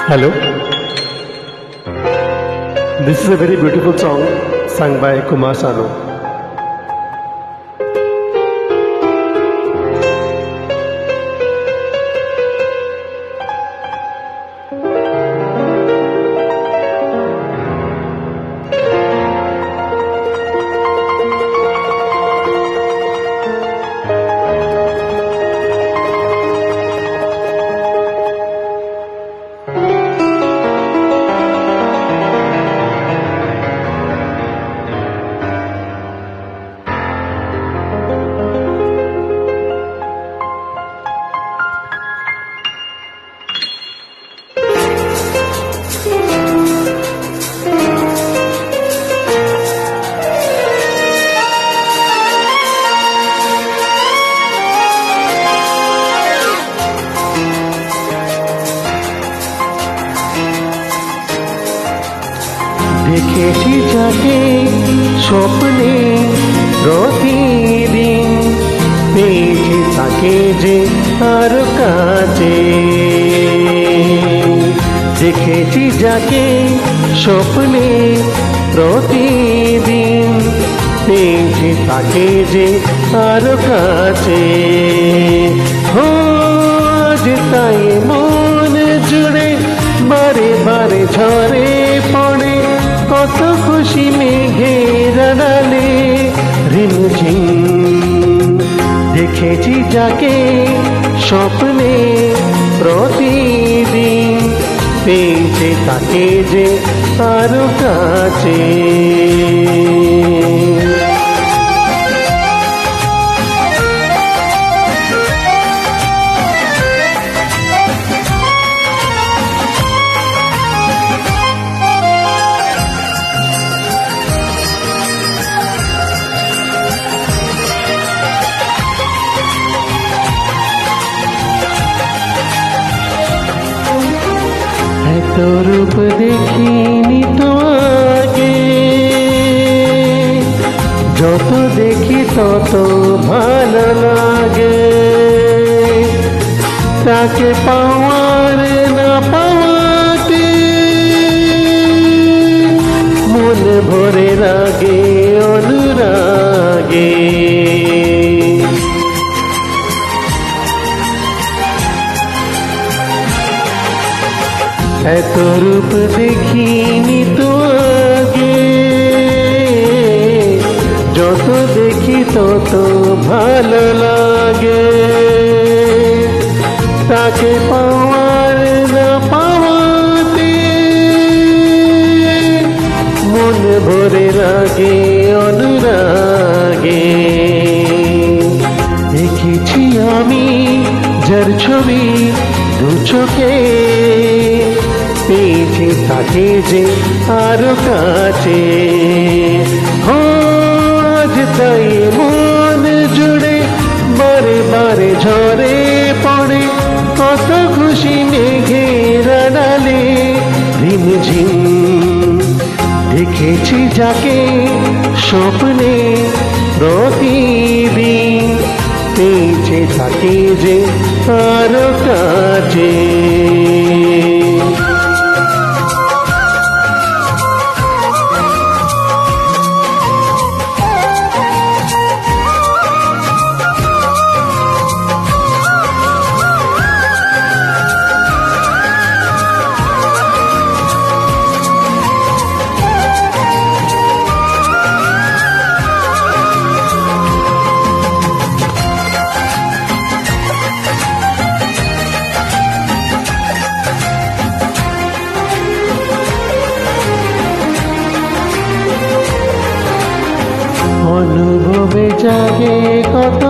Hello. This is a very beautiful song sung by Kumar Sanu. দেখেছি যাকে স্বপ্নে প্রতিদিন, পেয়েছি তাকে যে আর কাছে। দেখেছি যাকে স্বপ্নে প্রতিদিন, পেয়েছি তাকে যে আর কাছে। আজ তাই মন জুড়ে বারে বারে ঝরে পড়ে কত খুশি মেঘের আড়ালে রিমঝিম। দেখেছি যাকে স্বপ্নে প্রতিদিন, পেয়েছে তাকে যে আরো কাছে। এত রূপ দেখিনি তো আগে, যত দেখি তত ভালো লাগে। তাকে পাওয়ার না পাওয়াতে মন ভরে লাগে অনুরাগে। এত রূপ দেখিনি তো আগে, যত দেখি তত ভালো লাগে। তাকে পাওয়ার না পাওয়াতে মন ভরে লাগে অনুরাগে। দেখেছি আমি যার ছবি দু চোখে, পেয়েছি তাকে যে আরো কাছে। আজ তাই মন জুড়ে বারে বারে ঝরে পড়ে কত খুশি মেঘের আড়ালে রিমঝিম। দেখেছি যাকে স্বপ্নে প্রতিদিন, পেয়েছে তাকে যে আরো কাছে। অনুভবে জাগে কত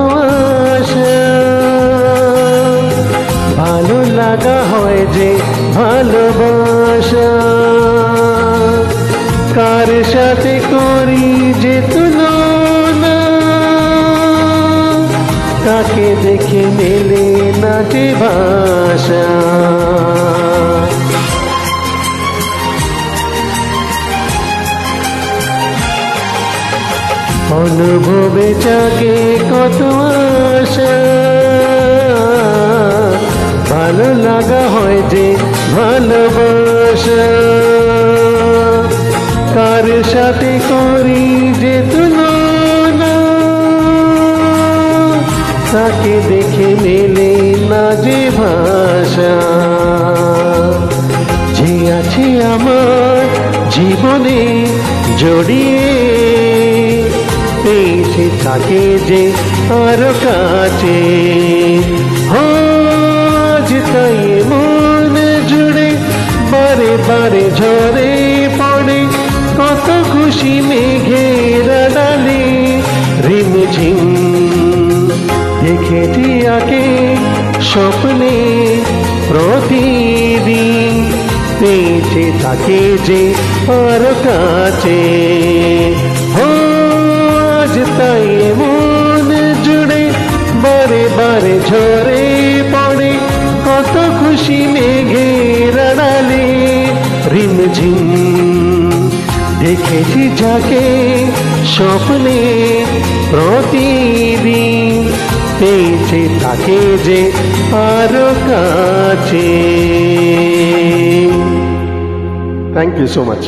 আশা, ভালো লাগা হয় যে ভালোবাসা। কার সাথে করি যে তুলনা, তাকে দেখে মেলে না যে ভাষা। অনুভবে জাগে কত আশা, ভালো লাগা হয় যে ভালোবাসা। আশা, কার সাথে করি যে তুলনা, তাকে দেখে মেলে না যে ভাষা। যে আছে আমার জীবনে জড়িয়ে, পেয়েছে তাকে যে আরো কাছে। আজ তাই মন জুড়ে বারে বারে ঝরে পড়ে কত খুশি মেঘের ডালে রিমঝিম। দেখেছি আকে স্বপ্নে প্রতিদিন, পেয়েছে তাকে যে আরো কাছে। আজ তাই মন জুড়ে বারে বারে ঝরে পড়ে কত খুশি মেঘের আড়ালে রিমঝিম। দেখেছি যাকে স্বপ্নে প্রতিদিন, পেয়েছে তাকে যে আরো কাছে। Thank you so much.